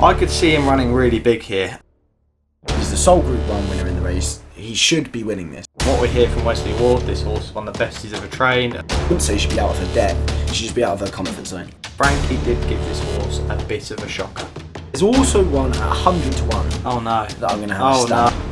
I could see him running really big here. He's the sole Group 1 winner in the race. He should be winning this. What we hear from Wesley Ward, this horse is one of the best he's ever trained. I wouldn't say she should be out of her depth. She should be out of her comfort zone. Frankie did give this horse a bit of a shocker. There's also one at 100 to 1. Oh no. That I'm going to have a stab. No.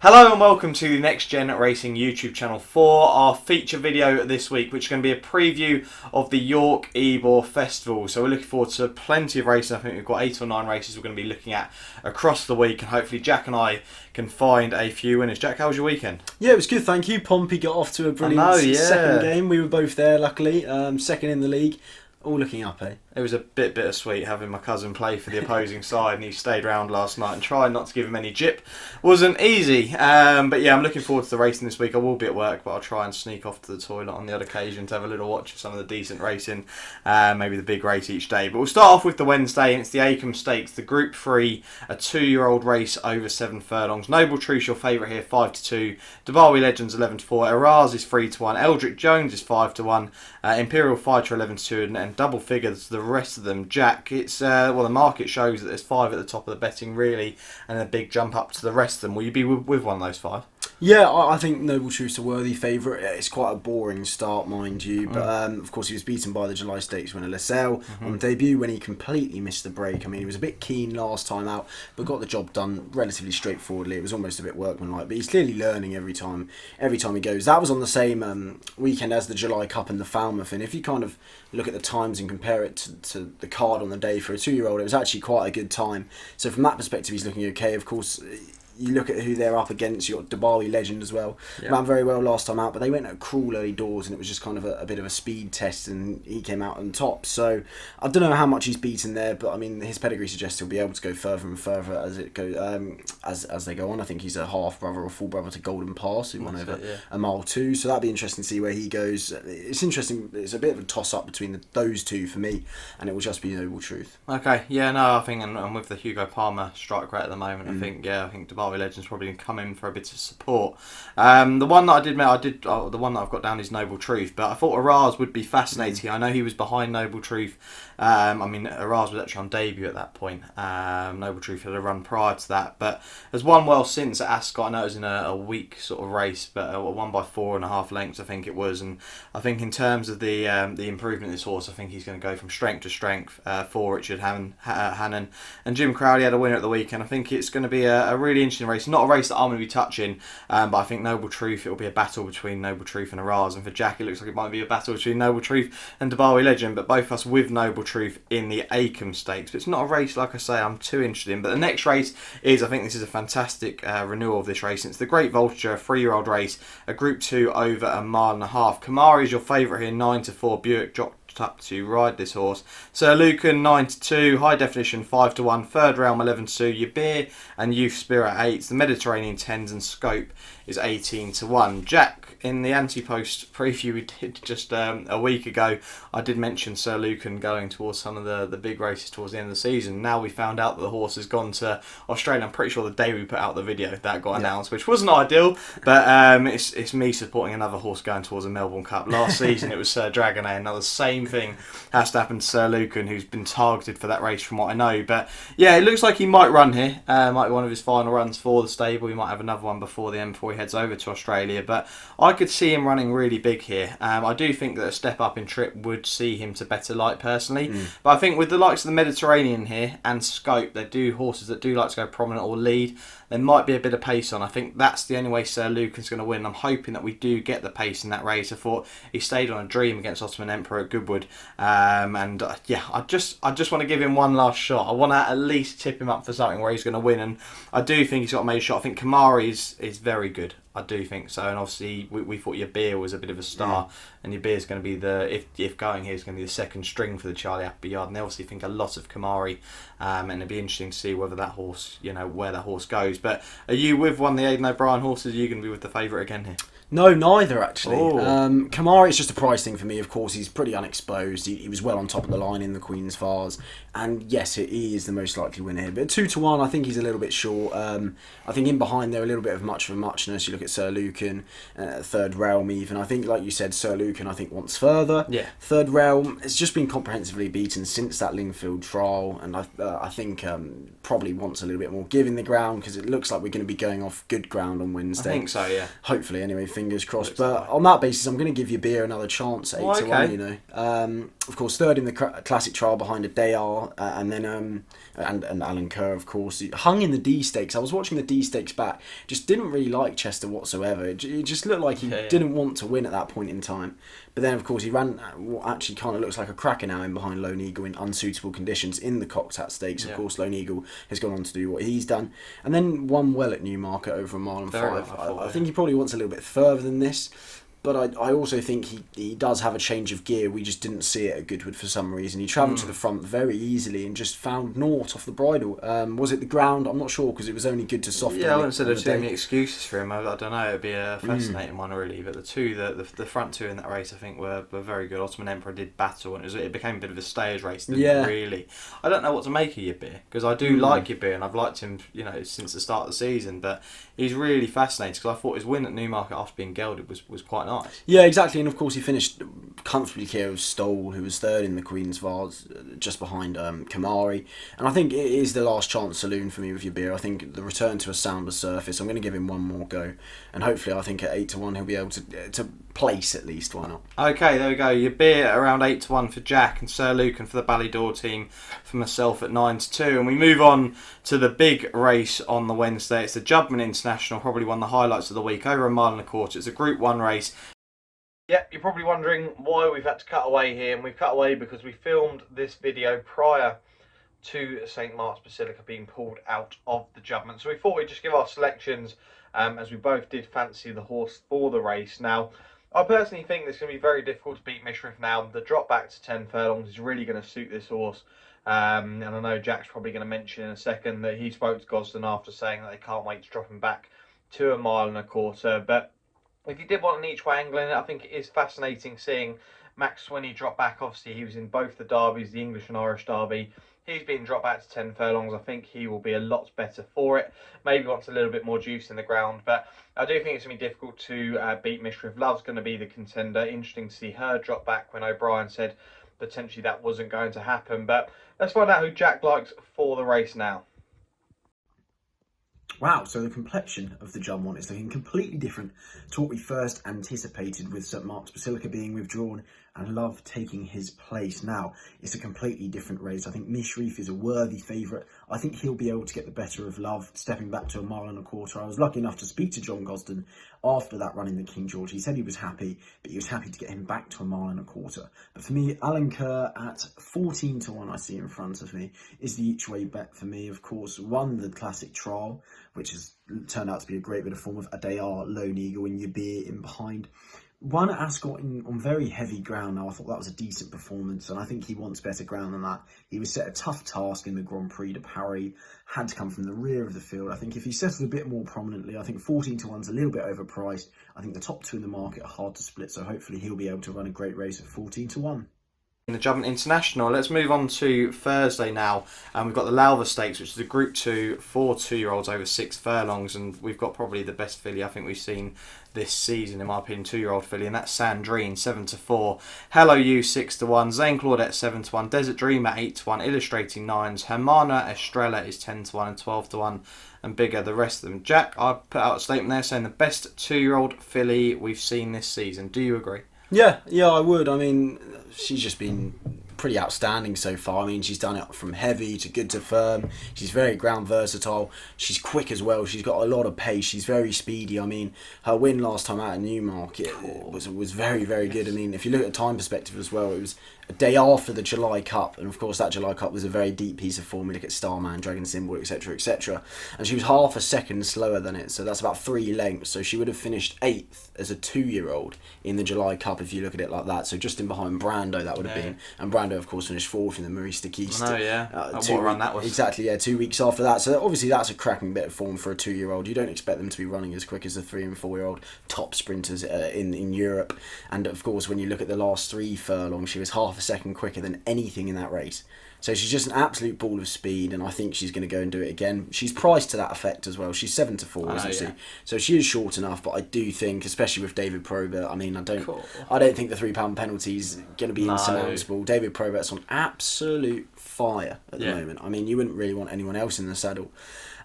Hello and welcome to the Next Gen Racing YouTube channel for our feature video this week, which is going to be a preview of the York Ebor Festival. So we're looking forward to plenty of races. I think we've got 8 or 9 races we're going to be looking at across the week, and hopefully Jack and I can find a few winners. Jack, how was your weekend? Yeah, it was good, thank you. Pompey got off to a brilliant second game. We were both there, luckily. Second in the league. All looking up, eh? It was a bit bittersweet having my cousin play for the opposing side, and he stayed around last night and tried not to give him any jip. Wasn't easy, but yeah, I'm looking forward to the racing this week. I will be at work, but I'll try and sneak off to the toilet on the odd occasion to have a little watch of some of the decent racing, maybe the big race each day. But we'll start off with the Wednesday, and it's the Acomb Stakes, the Group 3, a 2-year-old race over 7 furlongs. Noble Truth, your favourite here, 5-2. Derby Legends, 11-4. Eraz is 3-1. Eldrick Jones is 5-1. Imperial Fighter, 11-2. And double figures, the rest of them. Jack, it's well, the market shows that there's 5 at the top of the betting, really, and a big jump up to the rest of them. Will you be with one of those 5? Yeah, I think Noble Truth's a worthy favourite. It's quite a boring start, mind you, but of course he was beaten by the July Stakes winner Lascelles on debut when he completely missed the break. I mean, he was a bit keen last time out, but got the job done relatively straightforwardly. It was almost a bit workmanlike, but he's clearly learning every time he goes. That was on the same weekend as the July Cup and the Falmouth, and if you kind of look at the times and compare it to the card on the day for a 2-year-old, it was actually quite a good time. So from that perspective, he's looking okay. Of course, you look at who they're up against. You've got Derby Legend as well. Yeah. Ran very well last time out, but they went at cruel early doors, and it was just kind of a bit of a speed test, and he came out on top. So I don't know how much he's beaten there, but I mean his pedigree suggests he'll be able to go further and further as it goes as they go on. I think he's a half brother or full brother to Golden Pass, who won over a mile 2. So that'd be interesting to see where he goes. It's interesting. It's a bit of a toss up between those two for me, and it will just be Noble Truth. Okay, yeah, no, I think, and with the Hugo Palmer strike rate at the moment, I think Derby Legends probably going to come in for a bit of support. The one that the one that I've got down is Noble Truth, but I thought Eraz would be fascinating. I know he was behind Noble Truth. I mean, Eraz was actually on debut at that point. Noble Truth had a run prior to that, but has won well since at Ascot. I know it was in a weak sort of race, but won by 4.5 lengths, I think it was. And I think in terms of the improvement of this horse, I think he's going to go from strength to strength for Richard Hannon. And Gimcrack had a winner at the weekend. I think it's going to be a really interesting race. Not a race that I'm going to be touching, but I think Noble Truth, it will be a battle between Noble Truth and Eraz. And for Jack, it looks like it might be a battle between Noble Truth and Derby Legend, but both of us with Noble Truth in the Acomb Stakes. But it's not a race, like I say, I'm too interested in. But the next race is, I think this is a fantastic renewal of this race. It's the Great Voltigeur, a 3-year-old race, a Group 2 over 1.5 miles. Kamari is your favourite here, 9-4. Buick Jock up to ride this horse. Sir Lucan 9-2, High Definition 5-1, Third Realm 11-2, Your Beer and Youth Spirit 8, the Mediterranean 10s, and Scope is 18-1. Jack, in the anti-post preview we did just a week ago, I did mention Sir Lucan going towards some of the big races towards the end of the season. Now we found out that the horse has gone to Australia. I'm pretty sure the day we put out the video that got announced, which wasn't ideal, but it's me supporting another horse going towards a Melbourne Cup. Last season it was Sir Dragonet, and now the same thing has to happen to Sir Lucan, who's been targeted for that race from what I know. But yeah, it looks like he might run here. Might be one of his final runs for the stable. He might have another one before the end, before he heads over to Australia. But I could see him running really big here. I do think that a step up in trip would see him to better light personally. But I think with the likes of the Mediterranean here and Scope, they do horses that do like to go prominent or lead. There might be a bit of pace on. I think that's the only way Sir Lucan's going to win. I'm hoping that we do get the pace in that race. I thought he stayed on a dream against Ottoman Emperor at Goodwood. Yeah, I just want to give him one last shot. I want to at least tip him up for something where he's going to win. And I do think he's got a major shot. I think Kamari is very good. I do think so, and obviously we thought Your Beer was a bit of a star, and Your Beer's going to be if going here is going to be the second string for the Charlie Appleyard, and they obviously think a lot of Kamari, and it'd be interesting to see whether that horse, where that horse goes. But are you with one of the Aidan O'Brien horses? Are you going to be with the favourite again here? No, neither actually. Oh. Kamari is just a price thing for me. Of course, he's pretty unexposed. He was well on top of the line in the Queen's Vase, and yes, he is the most likely winner here. But 2-1, I think he's a little bit short. I think in behind they're a little bit of much of a muchness. You look at Sir Lucan, Third Realm even. I think, like you said, Sir Lucan I think wants further. Yeah. Third Realm has just been comprehensively beaten since that Lingfield trial, and I think probably wants a little bit more give in the ground because it looks like we're going to be going off good ground on Wednesday. I think so, yeah. Hopefully, anyway. Fingers crossed. But on that basis, I'm going to give your beer another chance at 8-1. You know, of course, third in the classic trial behind a Dayar, and then and Alan Kerr, of course, he hung in the D stakes. I was watching the D stakes back. Just didn't really like Chester whatsoever. It just looked like he didn't want to win at that point in time. But then, of course, he ran what actually kind of looks like a cracker now in behind Lone Eagle in unsuitable conditions in the Cocked Hat Stakes. Of course, Lone Eagle has gone on to do what he's done. And then won well at Newmarket over a mile and 5. I think he probably wants a little bit further than this. But I also think he does have a change of gear. We just didn't see it at Goodwood for some reason. He travelled to the front very easily and just found naught off the bridle. Was it the ground? I'm not sure because it was only good to soften. Yeah, I wouldn't say there's too many excuses for him. I don't know. It'd be a fascinating one really. But the front two in that race I think were very good. Ottoman Emperor did battle and it became a bit of a stayers race. Didn't it, really. I don't know what to make of Yabir because I do like Yabir and I've liked him since the start of the season. But he's really fascinating because I thought his win at Newmarket after being gelded was quite nice. Yeah, exactly, and of course he finished comfortably clear of Stoll, who was third in the Queen's Vase, just behind Kamari. And I think it is the last chance saloon for me with Yabir. I think the return to a sounder surface, I'm going to give him one more go, and hopefully I think at 8-1 he'll be able to place at least. Why not? Okay, there we go. Yabir around 8-1 for Jack, and Sir Lucan for the Ballydor team for myself at 9-2. And we move on to the big race on the Wednesday. It's the Juddmonte International, probably one of the highlights of the week, over a mile and a quarter. It's a Group 1 race. Yeah, you're probably wondering why we've had to cut away here, and we've cut away because we filmed this video prior to St Mark's Basilica being pulled out of the Juddmonte. So we thought we'd just give our selections, as we both did fancy the horse for the race. Now, I personally think it's going to be very difficult to beat Mishriff now. The drop back to 10 furlongs is really going to suit this horse. And I know Jack's probably going to mention in a second that he spoke to Gosden after saying that they can't wait to drop him back to a mile and a quarter. But if you did want an each way angle in it, I think it is fascinating seeing Max Swinney drop back. Obviously, he was in both the derbies, the English and Irish derby. He's been dropped back to 10 furlongs. I think he will be a lot better for it. Maybe wants a little bit more juice in the ground, but I do think it's going to be difficult to beat Mishriff. Love's going to be the contender. Interesting to see her drop back when O'Brien said potentially that wasn't going to happen. But let's find out who Jack likes for the race now. Wow, so the complexion of the Juddmonte is looking completely different to what we first anticipated, with St Mark's Basilica being withdrawn and Love taking his place. Now, it's a completely different race. I think Mishriff is a worthy favourite. I think he'll be able to get the better of Love, stepping back to a mile and a quarter. I was lucky enough to speak to John Gosden after that run in the King George. He said he was happy, but he was happy to get him back to a mile and a quarter. But for me, Alan Kerr at 14-1, I see in front of me, is the each way bet for me. Of course, won the classic trial, which has turned out to be a great bit of form of Adayar, Lone Eagle and Yabir in behind. Won at Ascot on very heavy ground. Now, I thought that was a decent performance, and I think he wants better ground than that. He was set a tough task in the Grand Prix de Paris, had to come from the rear of the field. I think if he settled a bit more prominently, I think 14-1's a little bit overpriced. I think the top two in the market are hard to split, so hopefully he'll be able to run a great race at 14-1. In the Juddmonte International, let's move on to Thursday now, and we've got the Lowther Stakes, which is a Group 2 for 2-year-olds over 6 furlongs, and we've got probably the best filly I think we've seen this season, in my opinion, 2-year-old filly, and that's Sandrine 7-4, Hello You 6-1, Zane Claudette 7-1, Desert Dreamer 8-1, Illustrating 9s, Hermana Estrella is 10-1 and 12-1, and bigger the rest of them. Jack, I put out a statement there saying the best 2-year-old filly we've seen this season. Do you agree? Yeah, I would. I mean, she's just been pretty outstanding so far. I mean, she's done it from heavy to good to firm. She's very ground versatile. She's quick as well. She's got a lot of pace. She's very speedy. I mean, her win last time out at Newmarket was very, very good. I mean, if you look at time perspective as well, it was a day after the July Cup, and of course that July Cup was a very deep piece of form. We look at Starman, Dragon Symbol, etc., etc., and she was half a second slower than it, so that's about 3 lengths. So she would have finished 8th as a 2-year-old in the July Cup if you look at it like that. So just in behind Brando, that would have been, and Brando Shadow, of course, finished 4th in the Marista Kiste. No, yeah. What a run that was. Exactly, yeah, 2 weeks after that. So obviously that's a cracking bit of form for a 2-year-old. You don't expect them to be running as quick as the 3 and 4-year-old top sprinters in Europe. And of course, when you look at the last 3 furlongs, she was half a second quicker than anything in that race. So she's just an absolute ball of speed, and I think she's going to go and do it again. She's priced to that effect as well. She's 7-4, isn't she? So she is short enough, but I do think, especially with David Probert, I mean, I don't think the £3 penalty is going to be insurmountable. David Probert's on absolute fire at the moment. I mean, you wouldn't really want anyone else in the saddle.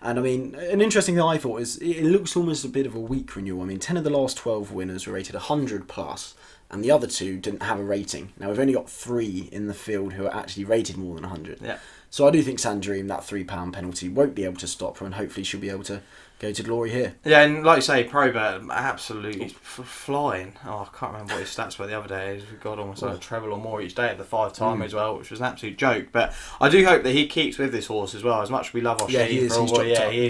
And I mean, an interesting thing I thought is it looks almost a bit of a weak renewal. I mean, 10 of the last 12 winners were rated 100 plus. And the other 2 didn't have a rating. Now, we've only got 3 in the field who are actually rated more than 100. Yeah. So I do think Sandrine, that £3 penalty, won't be able to stop her, and hopefully she'll be able to go to glory here. Yeah, and like you say, Probert absolutely flying. Oh, I can't remember what his stats were the other day. He got almost like a treble or more each day at the 5-timer as well, which was an absolute joke. But I do hope that he keeps with this horse as well. As much as we love O'Shea, he is.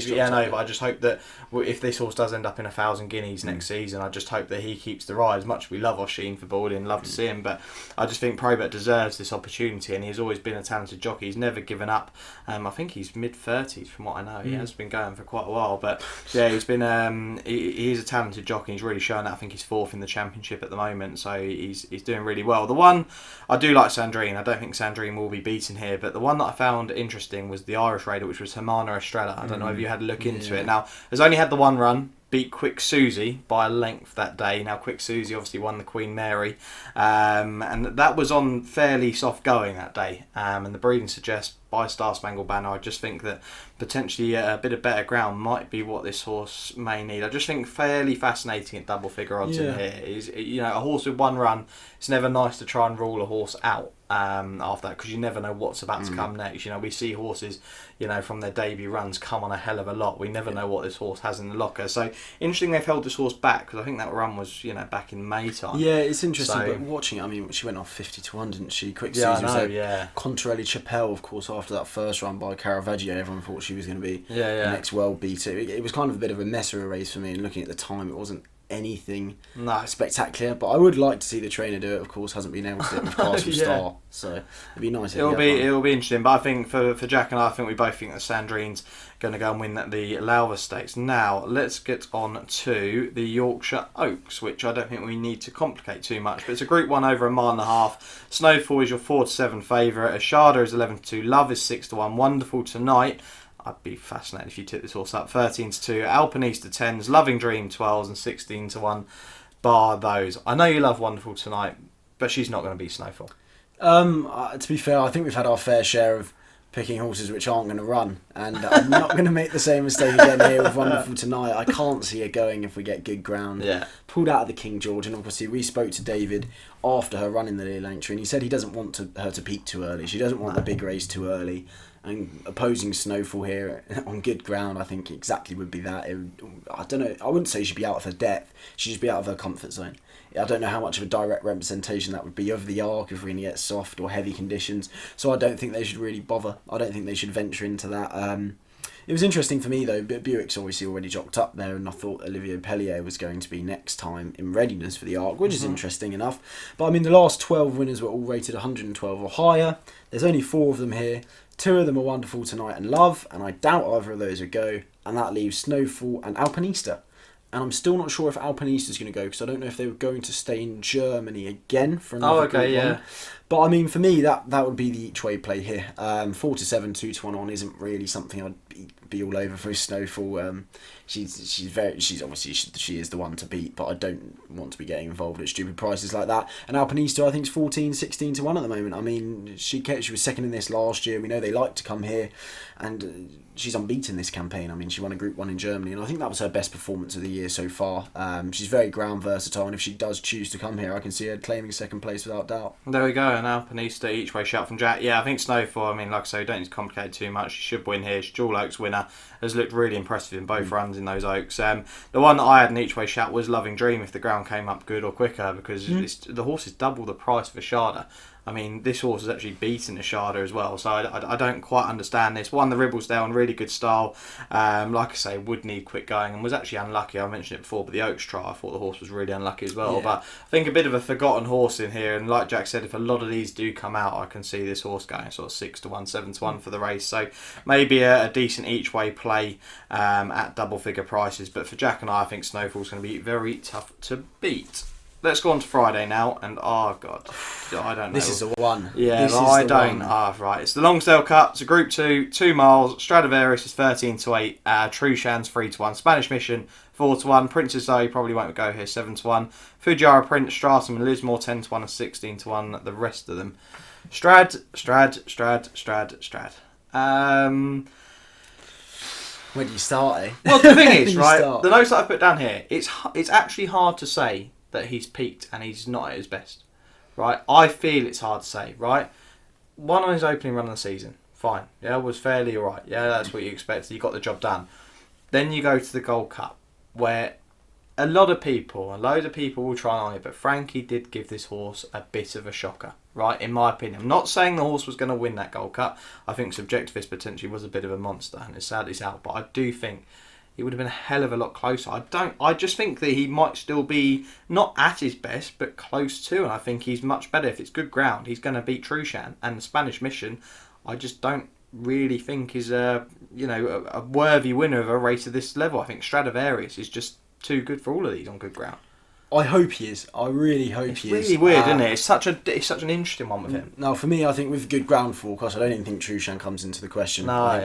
But I just hope that if this horse does end up in 1,000 guineas next season, I just hope that he keeps the ride. As much as we love O'Shea for boarding, love to see him, but I just think Probert deserves this opportunity, and he's always been a talented jockey. He's never given up. I think he's mid-30s from what I know. He has been going for quite a while, but yeah, he's been he's a talented jockey. He's really shown that. I think he's 4th in the championship at the moment, so he's doing really well. The one I do like Sandrine. I don't think Sandrine will be beaten here, but the one that I found interesting was the Irish Raider, which was Hermana Estrella. I don't know if you had a look into it. Now, has only had the one run. Beat Quick Susie by a length that day. Now, Quick Susie obviously won the Queen Mary, and that was on fairly soft going that day. And the breeding suggests by Star Spangled Banner, I just think that potentially a bit of better ground might be what this horse may need. I just think fairly fascinating at double figure odds in here. Is, you know, a horse with one run, it's never nice to try and rule a horse out after that, because you never know what's about to come next. You know, we see horses, you know, from their debut runs come on a hell of a lot. We never know what this horse has in the locker. So interesting they've held this horse back, because I think that run was, you know, back in May time. Yeah, it's interesting. But watching it, I mean, she went off 50-1, didn't she? Quick Susie was there. Contrarily Chappelle, of course, after that first run by Caravaggio, everyone thought she was going to be the next world beater. It was kind of a bit of a mess of a race for me, and looking at the time, it wasn't anything spectacular, but I would like to see the trainer do it. Of course, hasn't been able to do it with Castle Star, so it'd be nice. It'll be interesting, but I think for Jack and I think we both think that Sandrine's going to go and win the Lowther Stakes. Now let's get on to the Yorkshire Oaks, which I don't think we need to complicate too much, but it's a Group 1 over 1.5 miles. Snowfall is your 4-7 favourite. Ashada is 11-2. Love is 6-1. Wonderful Tonight, I'd be fascinated if you took this horse up. 13-2. Alpinista 10s. Loving Dream 12s, and 16-1. Bar those. I know you love Wonderful Tonight, but she's not going to beat Snowfall. To be fair, I think we've had our fair share of picking horses which aren't going to run, and I'm not going to make the same mistake again here with Wonderful Tonight. I can't see her going if we get good ground. Pulled out of the King George, and obviously we spoke to David after her run in the Lille Entry, and he said he doesn't want her to peak too early. She doesn't want the big race too early. And opposing Snowfall here on good ground, I think exactly would be that. I don't know. I wouldn't say she'd be out of her depth. She'd just be out of her comfort zone. I don't know how much of a direct representation that would be of the Arc if we're going to get soft or heavy conditions. So I don't think they should really bother. I don't think they should venture into that. It was interesting for me though. Buick's obviously already jocked up there, and I thought Olivier Pellier was going to be next time in readiness for the Arc, which is interesting enough. But I mean, the last 12 winners were all rated 112 or higher. There's only 4 of them here. 2 of them are Wonderful Tonight and Love, and I doubt either of those would go, and that leaves Snowfall and Alpinista. And I'm still not sure if Alpinista's going to go, because I don't know if they were going to stay in Germany again for another Group 1. But I mean, for me, that would be the each way play here. 4-7, 2-1 on isn't really something I'd be all over for Snowfall. She is the one to beat, but I don't want to be getting involved at stupid prices like that. And Alpinista, I think, is 14-16-1 at the moment. I mean, she was second in this last year. We know they like to come here, and she's unbeaten this campaign. I mean, she won a Group 1 in Germany, and I think that was her best performance of the year so far. She's very ground versatile, and if she does choose to come here, I can see her claiming second place without doubt. There we go, and Alpinista, each way shout from Jack. Yeah, I think Snowfall, I mean, like I say, don't need to complicate it too much. She should win here. She's Dual Oaks winner. Has looked really impressive in both runs in those Oaks. The one that I had an each way shout was Loving Dream if the ground came up good or quicker, because the horse is double the price of Ashada. I mean, this horse has actually beaten the Shada as well, so I don't quite understand this. Won the Ribblesdale in really good style. Like I say, would need quick going and was actually unlucky. I mentioned it before, but the Oaks trial, I thought the horse was really unlucky as well. Yeah. But I think a bit of a forgotten horse in here, and like Jack said, if a lot of these do come out, I can see this horse going sort of 6-1, 7-1 for the race. So maybe a decent each way play at double figure prices. But for Jack and I think Snowfall's going to be very tough to beat. Let's go on to Friday now, and oh god, I don't know. This is the one. Yeah, I don't. Right. It's the Lonsdale Cup. It's a Group 2, 2 miles. Stradivarius is 13-8. Trushan's 3-1. Spanish Mission 4-1. Princess Zoe probably won't go here, 7-1. Fujiara Prince, Stratum, and Lismore 10-1 and 16-1. The rest of them, Strad. Where do you start, eh? Well, the thing is, right, the notes that I put down here, it's actually hard to say that he's peaked and he's not at his best, right? I feel it's hard to say, right? One on his opening run of the season, fine, yeah, was fairly alright, yeah, that's what you expected, you got the job done. Then you go to the Gold Cup, where a load of people will try and argue, but Frankie did give this horse a bit of a shocker, right, in my opinion. I'm not saying the horse was going to win that Gold Cup. I think Subjectivist potentially was a bit of a monster, and it's sadly out, but I do think it would have been a hell of a lot closer. I just think that he might still be not at his best, but close to, and I think he's much better. If it's good ground, he's going to beat Trushan, and the Spanish Mission, I just don't really think is a worthy winner of a race of this level. I think Stradivarius is just too good for all of these on good ground. I hope he is. I really hope he is. It's really weird, isn't it? It's such an interesting one with him. Now, for me, I think with good ground forecast, I don't even think Trushan comes into the question. No. I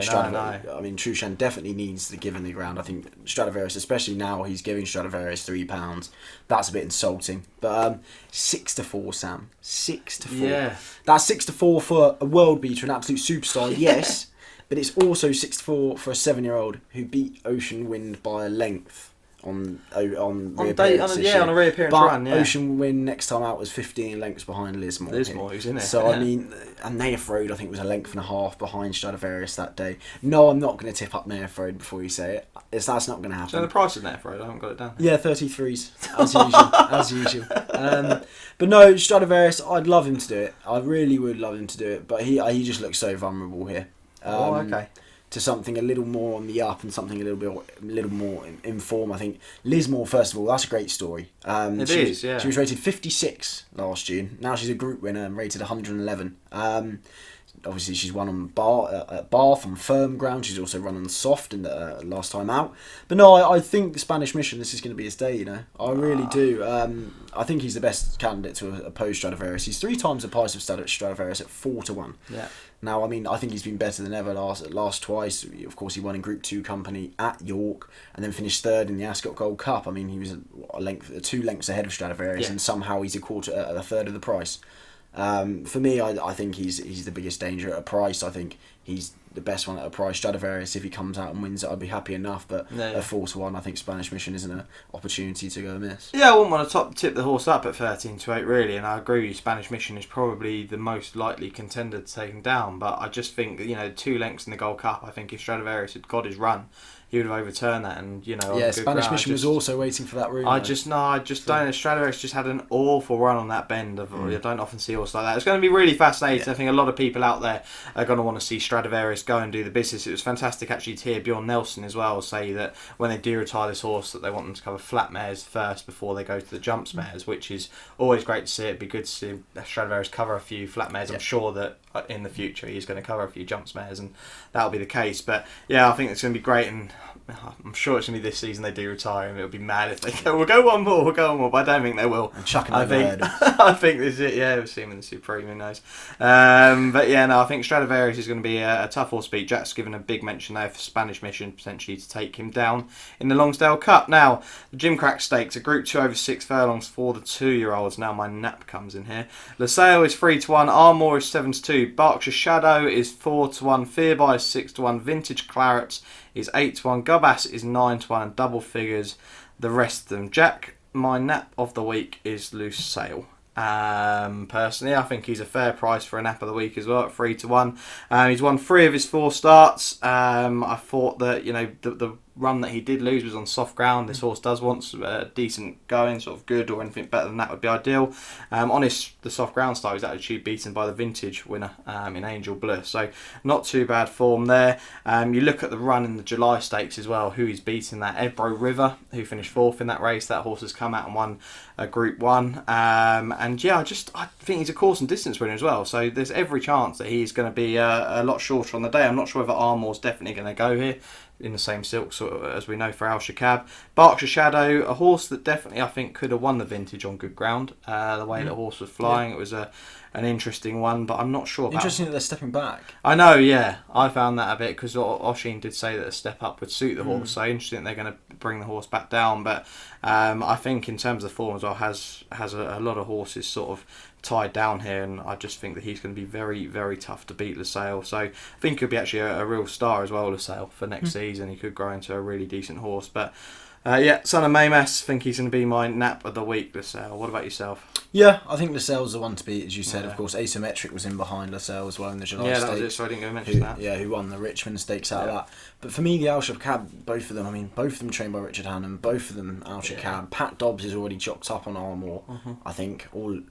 mean, Trushan definitely needs the given the ground. I think Stradivarius, especially now, he's giving Stradivarius £3. That's a bit insulting. But 6-4, Sam. 6-4. Yeah. That's 6-4 for a world beater, an absolute superstar. Yes, but it's also 6-4 for a 7-year-old who beat Ocean Wind by a length. On a reappearance run, yeah. Ocean Wind next time out was 15 lengths behind Lismore. Who's in it. So, I mean, and Naif Road, I think, was a length and a half behind Stradivarius that day. No, I'm not going to tip up Naif Road before you say it. That's not going to happen. So the price of Naif Road, I haven't got it down. Yeah, 33s, as usual. But no, Stradivarius, I'd love him to do it. I really would love him to do it, but he just looks so vulnerable here. Okay. To something a little more on the up and something a little more in form. I think Lismore, first of all, that's a great story. She was rated 56 last June. Now she's a group winner and rated 111. Obviously, she's won on Bath on firm ground. She's also run on soft in the last time out. But no, I think the Spanish Mission, this is going to be his day, you know. I really do. I think he's the best candidate to oppose Stradivarius. He's 3 times the price of Stradivarius at 4-1. Yeah. Now, I mean, I think he's been better than ever last twice. Of course, he won in Group 2 company at York and then finished third in the Ascot Gold Cup. I mean, he was 2 lengths ahead of Stradivarius, and somehow he's a third of the price. For me, I think he's the biggest danger at a price. I think he's the best one at a price. Stradivarius, if he comes out and wins it, I'd be happy enough. But at 4-1, I think Spanish Mission isn't an opportunity to go miss. Yeah, I wouldn't want to tip the horse up at 13-8 really, and I agree with you. Spanish Mission is probably the most likely contender to take him down. But I just think 2 lengths in the Gold Cup. I think if Stradivarius had got his run, he would have overturned that, and Spanish Mission was also waiting for that room. I just don't. Stradivarius just had an awful run on that bend. I don't often see horses like that. It's going to be really fascinating. I think a lot of people out there are going to want to see Stradivarius go and do the business. It was fantastic actually to hear Bjorn Nelson as well say that when they do retire this horse, that they want them to cover flat mares first before they go to the jumps mares, which is always great to see. It'd be good to see Stradivarius cover a few flat mares. I'm sure that in the future he's going to cover a few jumps mares, and that'll be the case. But yeah, I think it's going to be great, and I'm sure it's going to be this season they do retire him. It'll be mad if they go, we'll go one more, but I don't think they will. I think this is it, we'll see him in the Supreme, who knows. But yeah, no, I think Stradivarius is going to be a tough horse to beat. Jack's given a big mention there for Spanish Mission, potentially to take him down in the Lonsdale Cup. Now, the Gimcrack Stakes, a Group 2 over 6 furlongs for the 2-year-olds. Now my nap comes in here. LaSalle is 3-1, Armour is 7-2, Berkshire Shadow is 4-1, Fearby is 6-1, Vintage Claret is 8-1, Gubass is 9-1, and double figures the rest of them. Jack, my nap of the week is Loose Sale. Personally, I think he's a fair price for a nap of the week as well at 3-1. He's won 3 of his 4 starts. I thought that the run that he did lose was on soft ground. This horse does want decent going, sort of good or anything better than that would be ideal. The soft ground style was actually beaten by the vintage winner in Angel Bliss, so not too bad form there. You look at the run in the July Stakes as well, who he's beating, that Ebor River, who finished 4th in that race. That horse has come out and won Group 1. I think he's a course and distance winner as well, so there's every chance that he's going to be a lot shorter on the day. I'm not sure whether Armour's definitely going to go here in the same silk sort of as we know for Al-Shakab. Berkshire Shadow, a horse that definitely I think could have won the vintage on good ground. The way the horse was flying, it was an interesting one, but I'm not sure about... Interesting that they're stepping back. I know, yeah. I found that a bit, because Oshin did say that a step up would suit the horse, so interesting they're going to bring the horse back down, but I think in terms of form as well, has a lot of horses sort of tied down here, and I just think that he's going to be very, very tough to beat LaSalle. So I think he'll be actually a real star as well, LaSalle, for next season. He could grow into a really decent horse. But Son of Maymas, I think he's going to be my nap of the week, LaSalle. What about yourself? Yeah, I think LaSalle's the one to beat, as you said. Of course, Asymmetric was in behind LaSalle as well in the July Stakes. Yeah, that was it, so I didn't go mention that. Yeah, who won the Richmond Stakes out of that. But for me, the Al-Shakab, both of them trained by Richard Hannum, both of them Al-Shakab. Yeah. Pat Dobbs is already jocked up on Armour, I think. On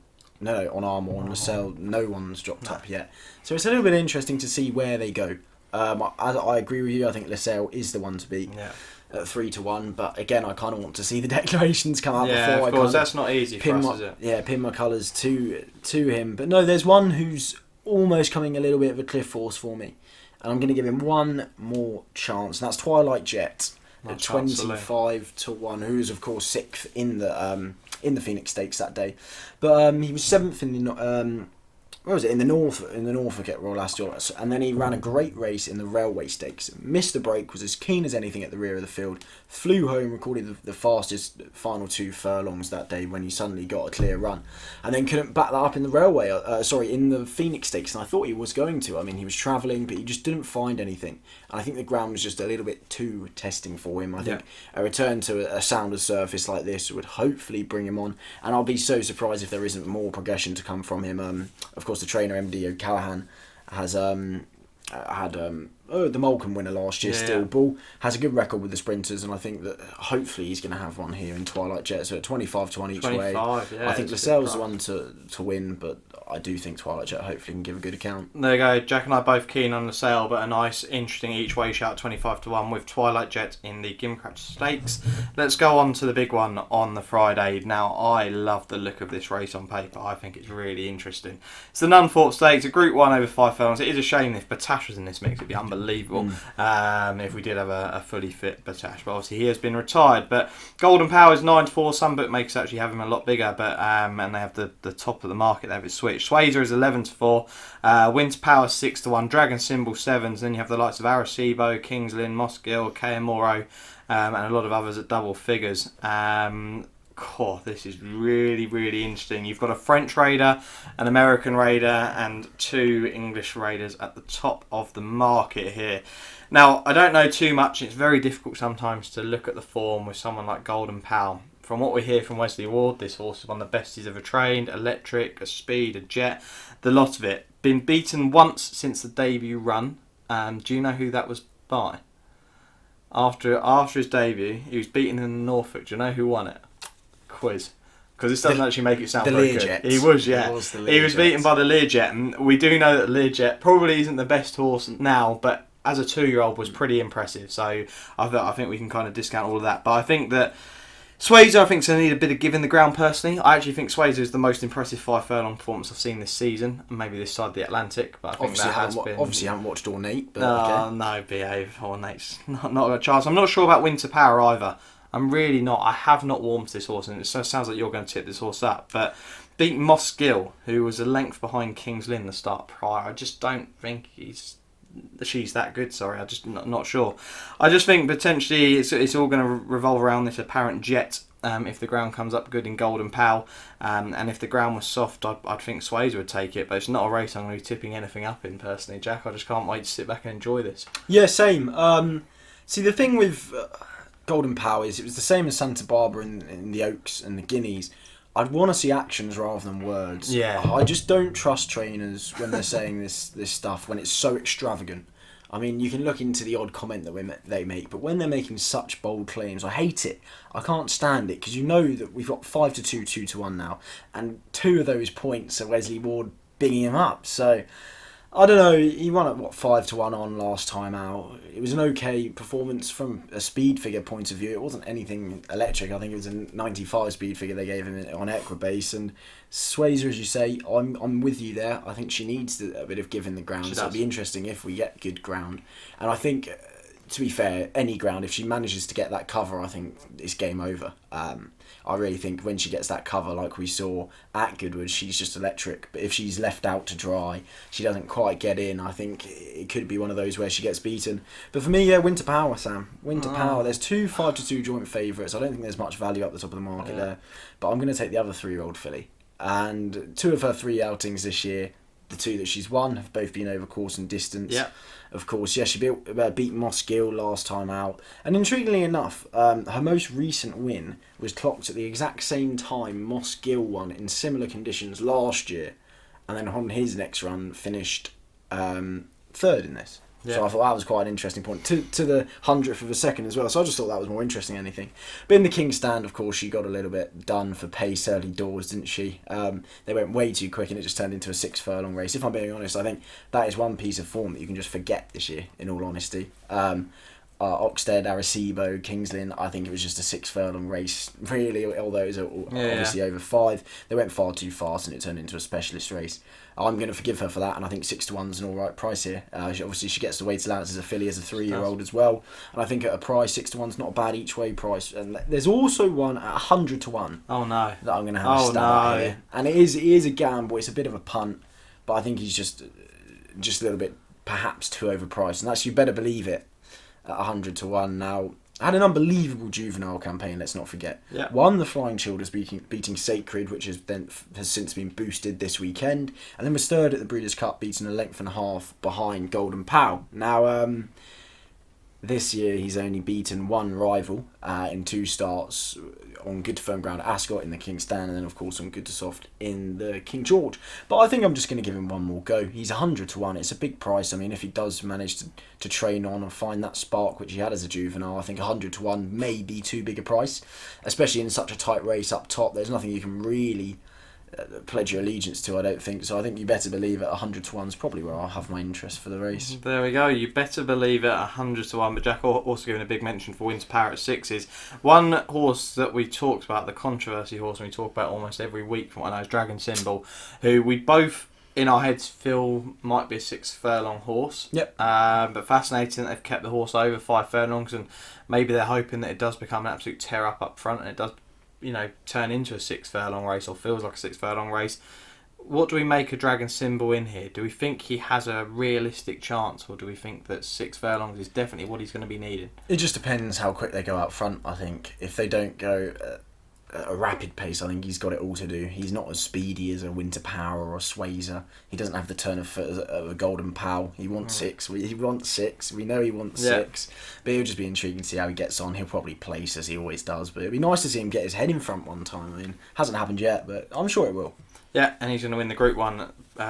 Armour and LaSalle, no one's dropped up yet. So it's a little bit interesting to see where they go. I agree with you. I think LaSalle is the one to beat at 3-1. But again, I kind of want to see the declarations come out before. Of course, that's not easy for us, is it? Yeah, pin my colours to him. But no, there's one who's almost coming a little bit of a cliff horse for me, and I'm going to give him one more chance, and that's Twilight Jet at 25-1, who is of course 6th in the Phoenix Stakes that day, but he was 7th in the in the Norfolk at Royal Ascot, and then he ran a great race in the Railway Stakes. Missed the break, was as keen as anything at the rear of the field, flew home, recorded the fastest final 2 furlongs that day when he suddenly got a clear run, and then couldn't back that up in the in the Phoenix Stakes, and I thought he was going to. I mean, he was travelling, but he just didn't find anything, and I think the ground was just a little bit too testing for him. I think a return to a sounder surface like this would hopefully bring him on, and I'll be so surprised if there isn't more progression to come from him. Of course, the trainer MD O'Callaghan has had the Malcolm winner last year. Still Bull has a good record with the sprinters, and I think that hopefully he's going to have one here in Twilight Jet. So at 25-1 each way, I think LaSalle's the one to win, but I do think Twilight Jet hopefully can give a good account. There you go. Jack and I both keen on LaSalle, but a nice, interesting each way shout 25-1 with Twilight Jet in the Gimcrack Stakes. Let's go on to the big one on the Friday. Now, I love the look of this race on paper. I think it's really interesting. It's the Nunthorpe Stakes, a Group 1 over 5 furlongs. It is a shame if Batash was in this mix. It'd be unbelievable if we did have a fully fit Batash, but obviously he has been retired. But Golden Power is 9-4. Some bookmakers actually have him a lot bigger, but and they have the top of the market. They have it switched. Swayzer is 11-4. Winter Power 6-1. Dragon Symbol 7s. Then you have the likes of Arecibo, Kings Lynn, Mosgill, Kayamoro, and a lot of others at double figures. This is really, really interesting. You've got a French raider, an American raider, and 2 English raiders at the top of the market here. Now, I don't know too much. It's very difficult sometimes to look at the form with someone like Golden Pal. From what we hear from Wesley Ward, this horse is one of the best he's ever trained. Electric, a speed, a jet, the lot of it. Been beaten once since the debut run. Do you know who that was by? After his debut, he was beaten in the Norfolk. Do you know who won it? Quiz. Because this doesn't actually make it sound very good. He was, yeah. He was beaten by the Learjet, and we do know that the Learjet probably isn't the best horse now, but as a 2-year-old was pretty impressive. So I think we can kind of discount all of that. But I think that Swayzer, I think, is going to need a bit of give in the ground personally. I actually think Swayzer is the most impressive 5 furlong performance I've seen this season, and maybe this side of the Atlantic. But I think obviously haven't watched Ornate. But no, behave. Ornate's not a chance. I'm not sure about Winter Power either. I'm really not. I have not warmed to this horse, and it sounds like you're going to tip this horse up. But beat Moss Gill, who was a length behind Kings Lynn the start prior. I just don't think she's that good. Sorry, I'm just not sure. I just think potentially it's all going to revolve around this apparent jet. If the ground comes up good in Golden Pal, and if the ground was soft, I'd think Swayzer would take it. But it's not a race I'm going to be tipping anything up in personally, Jack. I just can't wait to sit back and enjoy this. Yeah, same. See, the thing with Golden Power is it was the same as Santa Barbara in the Oaks and the Guineas. I'd want to see actions rather than words. Yeah. I just don't trust trainers when they're saying this stuff when it's so extravagant. I mean, you can look into the odd comment that they make, but when they're making such bold claims, I hate it. I can't stand it, because you know that we've got 5-2, 2-1 now, and 2 of those points are Wesley Ward bigging him up. So, I don't know, he won at 5-1 on last time out. It was an okay performance from a speed figure point of view. It wasn't anything electric. I think it was a 95 speed figure they gave him on Equibase. And Swayzer, as you say, I'm with you there. I think she needs a bit of giving the ground. So it'll be interesting if we get good ground. And I think, to be fair, any ground, if she manages to get that cover, I think it's game over. I really think when she gets that cover, like we saw at Goodwood, she's just electric. But if she's left out to dry, she doesn't quite get in. I think it could be one of those where she gets beaten. But for me, yeah, Winter Power, Sam. Winter Power. There's 2 5-2 joint favourites. I don't think there's much value up the top of the market there. But I'm going to take the other 3-year-old filly. And 2 of her 3 outings this year, the 2 that she's won, have both been over course and distance. Yeah. Of course, yeah, she beat Moss Gill last time out. And intriguingly enough, her most recent win was clocked at the exact same time Moss Gill won in similar conditions last year. And then on his next run, finished 3rd in this. Yeah. So I thought that was quite an interesting point. To the 100th of a second as well. So I just thought that was more interesting than anything. But in the King's Stand, of course, she got a little bit done for pace early doors, didn't she? They went way too quick and it just turned into a 6 furlong race. If I'm being honest, I think that is one piece of form that you can just forget this year, in all honesty. Oxted, Arecibo, Kings Lynn, I think it was just a 6 furlong race, really, although it was obviously over 5. They went far too fast and it turned into a specialist race. I'm going to forgive her for that, and I think 6-1 is an alright price here. Obviously, she gets the weighted allowance as a filly as a 3-year-old as well, and I think at a price, 6-1 is not a bad each way price. And there's also one at 100-1. Oh no! That I'm going to have a stab at here, and it is a gamble. It's a bit of a punt, but I think he's just a little bit perhaps too overpriced, and that's, you better believe it, at 100-1 now. Had an unbelievable juvenile campaign, let's not forget. Yeah. Won the Flying Childers, beating Sacred, which has since been boosted this weekend, and then was 3rd at the Breeders' Cup, beating a length and a half behind Golden Pal. Now, this year he's only beaten 1 rival in 2 starts on good firm ground at Ascot in the King's Stand, and then of course on good to soft in the King George. But I think I'm just going to give him one more go. He's 100-1. It's a big price. I mean, if he does manage to train on and find that spark which he had as a juvenile, I think 100-1 may be too big a price, especially in such a tight race up top. There's nothing you can really pledge your allegiance to, I don't think. So I think you better believe at 100-1 is probably where I'll have my interest for the race. There we go. You better believe it at 100-1. But Jack also giving a big mention for Winter Power at 6s. One horse that we talked about, the controversy horse, and we talk about almost every week from what I know, is Dragon Symbol, who we both in our heads feel might be a 6 furlong horse. Yep. But fascinating that they've kept the horse over 5 furlongs, and maybe they're hoping that it does become an absolute tear up front, and it does, turn into a 6 furlong race, or feels like a 6 furlong race. What do we make of Dragon Symbol in here? Do we think he has a realistic chance, or do we think that 6 furlongs is definitely what he's going to be needing? It just depends how quick they go out front, I think. If they don't go at a rapid pace, I think he's got it all to do. He's not as speedy as a Winter Power or a Swayzer. He doesn't have the turn of foot of a Golden Pal. He wants 6. He wants 6. We know he wants 6. But it'll just be intriguing to see how he gets on. He'll probably place as he always does. But it'd be nice to see him get his head in front one time. I mean, hasn't happened yet, but I'm sure it will. Yeah, and he's going to win the Group 1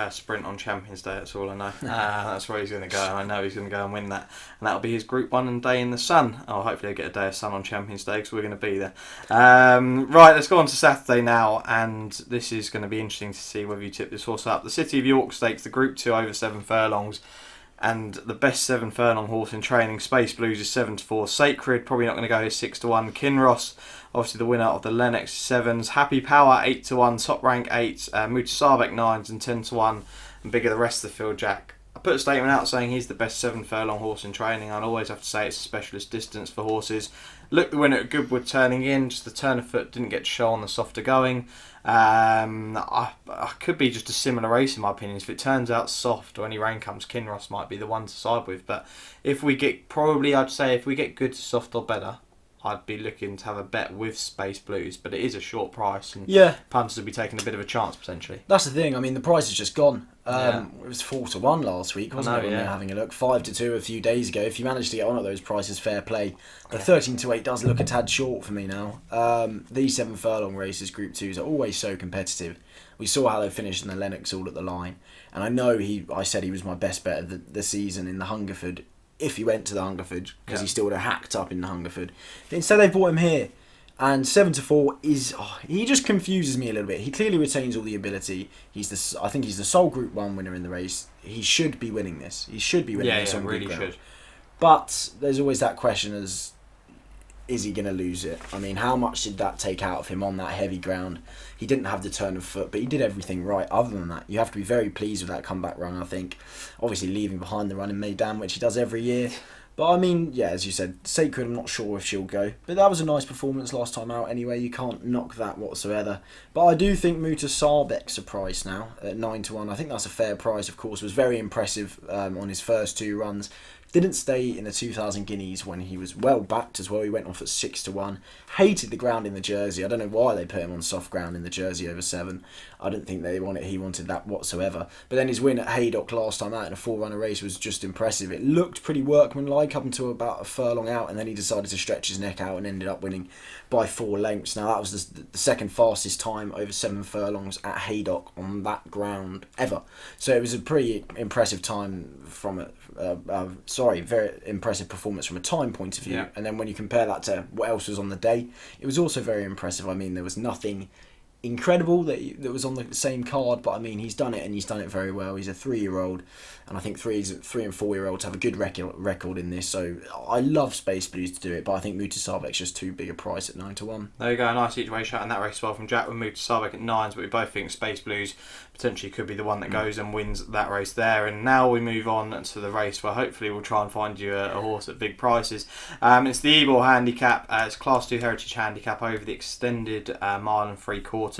sprint on Champions Day, that's all I know. That's where he's going to go, and I know he's going to go and win that. And that'll be his Group 1 and Day in the Sun. Oh, hopefully he'll get a day of sun on Champions Day, because we're going to be there. Right, let's go on to Saturday now, and this is going to be interesting to see whether you tip this horse up. The City of York Stakes, the Group 2 over 7 furlongs. And the best 7 furlong horse in training, Space Blues, is 7-4. Sacred, probably not going to go, is 6-1. Kinross, obviously the winner of the Lennox 7s. Happy Power, 8-1. Top Rank 8. Mutasabek 9s and 10-1. And bigger the rest of the field, Jack. I put a statement out saying he's the best 7 furlong horse in training. I'll always have to say it's a specialist distance for horses. Look, the winner at Goodwood turning in, just the turn of foot didn't get to show on the softer going. I could be just a similar race in my opinion. If it turns out soft or any rain comes, Kinross might be the one to side with. But if we get, I'd say if we get good to soft or better, I'd be looking to have a bet with Space Blues. But it is a short price, and punters would be taking a bit of a chance potentially. That's the thing. I mean, the price has just gone. It was 4-1 last week, wasn't it? When we were having a look, 5-2 a few days ago. If you manage to get on at those prices, fair play. The 13-8 does look a tad short for me now. These 7 furlong races, Group 2s, are always so competitive. We saw how they finished in the Lennox all at the line, and I know I said he was my best bet of the season in the Hungerford. if he went to the Hungerford, because he still would have hacked up in the Hungerford. But instead they brought him here. And 7-4 is he just confuses me a little bit. He clearly retains all the ability. I think he's the sole Group 1 winner in the race. He should be winning this. He should be winning this on really good ground. should. But there's always that question as, is he going to lose it? I mean, how much did that take out of him on that heavy ground? He didn't have the turn of foot, but he did everything right. Other than that, you have to be very pleased with that comeback run, I think. Obviously leaving behind the run in Maidan, which he does every year. But I mean, yeah, as you said, Sacred, I'm not sure if she'll go. But that was a nice performance last time out anyway. You can't knock that whatsoever. But I do think Muta Sabek's a price now at 9-1. I think that's a fair price, of course. Was very impressive on his first 2 runs. Didn't stay in the 2,000 guineas when he was well backed as well. He went off at 6-1. Hated the ground in the Jersey. I don't know why they put him on soft ground in the Jersey over 7. I don't think he wanted that whatsoever. But then his win at Haydock last time out in a 4-runner race was just impressive. It looked pretty workmanlike up until about a furlong out, and then he decided to stretch his neck out and ended up winning by 4 lengths. Now that was the second fastest time over 7 furlongs at Haydock on that ground ever. So it was a pretty impressive time from it. Very impressive performance from a time point of view. Yeah. And then when you compare that to what else was on the day, it was also very impressive. I mean, there was nothing incredible that was on the same card, but I mean, he's done it and he's done it very well. He's a 3-year-old, and I think 3 and 4-year-olds have a good record in this. So I love Space Blues to do it, but I think Muta Sabek's just too big a price at 9-1. There you go, a nice each way shot in that race as well from Jack with Muta Sabek at 9s, but we both think Space Blues potentially could be the one that goes and wins that race there. And now we move on to the race where hopefully we'll try and find you a horse at big prices. It's the Ebor handicap. It's Class 2 Heritage handicap over the extended mile and 3/4.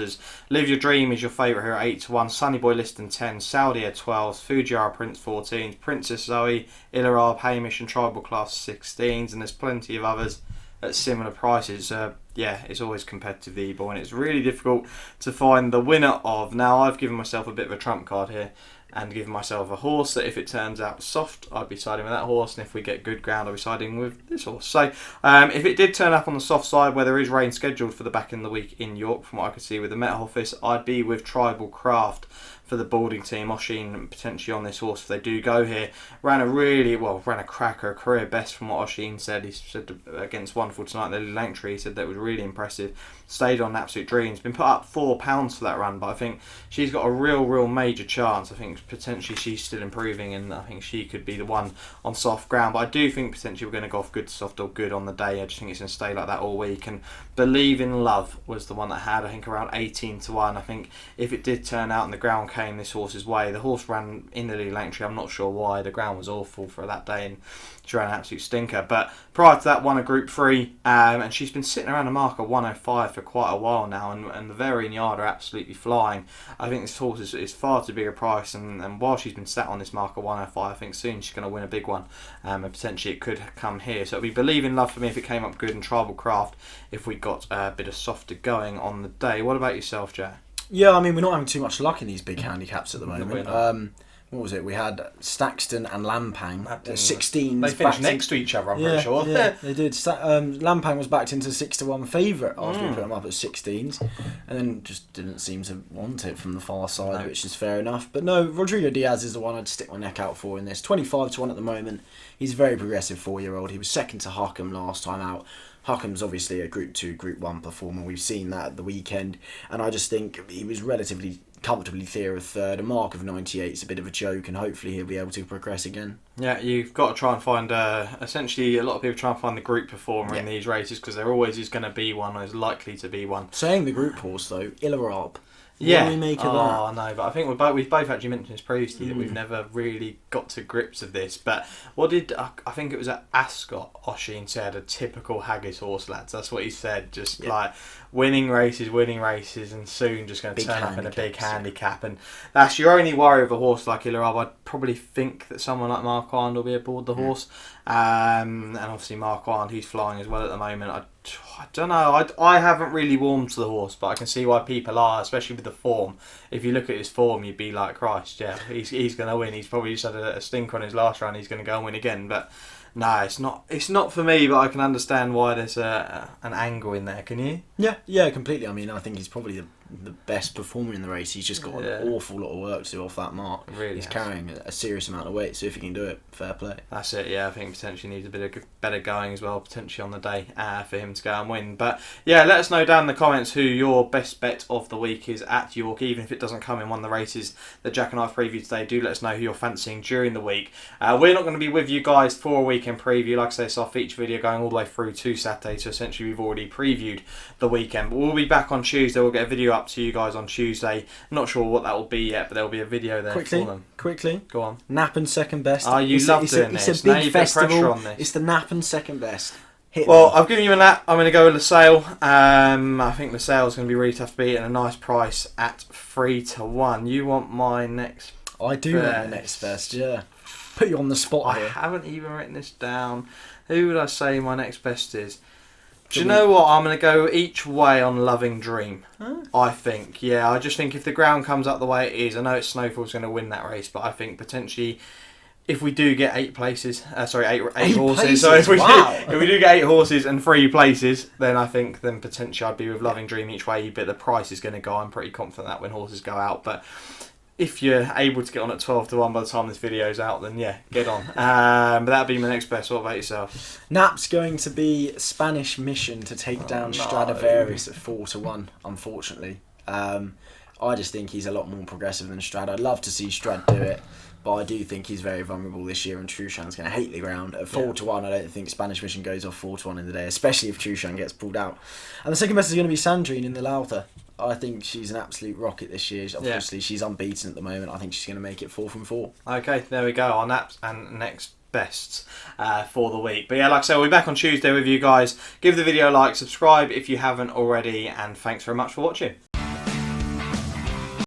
Live Your Dream is your favourite here at 8-1. Sunny Boy Liston 10, Saudi at 12s, Fujiwara Prince 14s, Princess Zoe, Ilarab, Hamish and Tribal Class 16s, and there's plenty of others at similar prices. It's always competitive, the Ebor, and it's really difficult to find the winner of. Now, I've given myself a bit of a trump card here and given myself a horse that if it turns out soft, I'd be siding with that horse, and if we get good ground, I'll be siding with this horse. So if it did turn up on the soft side where there is rain scheduled for the back end of the week in York, from what I could see with the Met Office, I'd be with Tribal Craft for the boarding team. Oshin potentially on this horse if they do go here. Ran a cracker, a career best from what Oshin said. He said against Wonderful tonight, the Langtree, he said that was really impressive. Stayed on Absolute Dreams. Been put up £4 for that run, but I think she's got a real major chance. I think potentially she's still improving, and I think she could be the one on soft ground. But I do think potentially we're going to go off good to soft or good on the day. I just think it's going to stay like that all week. And Believe in Love was the one that had, I think, around 18-1. I think if it did turn out and the ground came this horse's way, the horse ran in the Langtree. I'm not sure why. The ground was awful for that day, and she ran an absolute stinker. But prior to that, won a Group 3, and she's been sitting around a mark of 105 for quite a while now, and the Varying Yard are absolutely flying. I think this horse is far too big a price, and while she's been sat on this mark of 105, I think soon she's going to win a big one, and potentially it could come here. So it'll be Believe in Love for me if it came up good, and Tribal Craft if we got a bit of softer going on the day. What about yourself, Jack? Yeah, I mean, we're not having too much luck in these big handicaps at the moment. What was it? We had Staxton and Lampang at 16s. They finished next to each other, I'm pretty sure. Yeah, they did. Lampang was backed into 6-1 favourite after we put them up at 16s, and then just didn't seem to want it from the far side, which is fair enough. But no, Rodrigo Diaz is the one I'd stick my neck out for in this. 25-1 at the moment. He's a very progressive 4-year-old. He was second to Acomb last time out. Acomb's obviously a Group 2, Group 1 performer. We've seen that at the weekend, and I just think he was relatively comfortably clear of third. A mark of 98 is a bit of a joke, and hopefully he'll be able to progress again. Yeah, you've got to try and find, essentially a lot of people try and find the group performer in these races, because there always is going to be one, or is likely to be one. Saying the group horse though, Ilarab. Yeah. What do we make of that? Oh, no, but I think we've both actually mentioned this previously that we've never really got to grips of this. But I think it was at Ascot, Oshin said, a typical Haggis horse, lads. That's what he said. Just like winning races, and soon just going to turn up in a big handicap. And that's your only worry of a horse like Ilarab. I'd probably think that someone like Marquand will be aboard the horse. And obviously Marquand, he's flying as well at the moment. I don't know. I haven't really warmed to the horse, but I can see why people are, especially with the form. If you look at his form, you'd be like, Christ, yeah, he's going to win. He's probably just had a stinker on his last run. He's going to go and win again. But no, it's not for me. But I can understand why there's an angle in there. Can you? Yeah, completely. I mean, I think he's probably the best performer in the race. He's just got an awful lot of work to do off that mark. Really he's carrying a serious amount of weight, so if he can do it, fair play. That's it, yeah. I think potentially needs a bit of better going as well, potentially on the day, for him to go and win. But yeah, let us know down in the comments who your best bet of the week is at York. Even if it doesn't come in one of the races that Jack and I have previewed today, do let us know who you're fancying during the week. We're not going to be with you guys for a weekend preview. Like I say, it's our feature video going all the way through to Saturday, so essentially we've already previewed the weekend. But we'll be back on Tuesday. We'll get a video up to you guys on Tuesday. Not sure what that will be yet, but there'll be a video there for them. Quickly. Go on. Nappen second best. Oh, you love doing this. It's a big festival. On this. It's the Nappen second best. I've given you a nap. I'm going to go with LaSalle. I think LaSalle is going to be really tough to beat, and a nice price at 3-1. You want my next? I do want my next best. Yeah. Put you on the spot here. I haven't even written this down. Who would I say my next best is? Do you know what? I'm going to go each way on Loving Dream. Huh? I think. Yeah, I just think if the ground comes up the way it is, I know Snowfall's going to win that race, but I think potentially if we do get eight horses. Places? So if we do get 8 horses and 3 places, then I think potentially I'd be with Loving Dream each way. But the price is going to go. I'm pretty confident that when horses go out, but if you're able to get on at 12-1 by the time this video's out, then yeah, get on. But that'd be my next best. What about yourself? Nap's going to be Spanish Mission to take down Stradivarius at 4-1, unfortunately. I just think he's a lot more progressive than Strad. I'd love to see Strad do it, but I do think he's very vulnerable this year, and Trushan's going to hate the ground. At 4-1, I don't think Spanish Mission goes off 4-1 in the day, especially if Trushan gets pulled out. And the second best is going to be Sandrine in the Lowther. I think she's an absolute rocket this year. Obviously, she's unbeaten at the moment. I think she's going to make it 4 from 4. Okay, there we go. Our naps and next bests for the week. But yeah, like I said, we'll be back on Tuesday with you guys. Give the video a like, subscribe if you haven't already, and thanks very much for watching.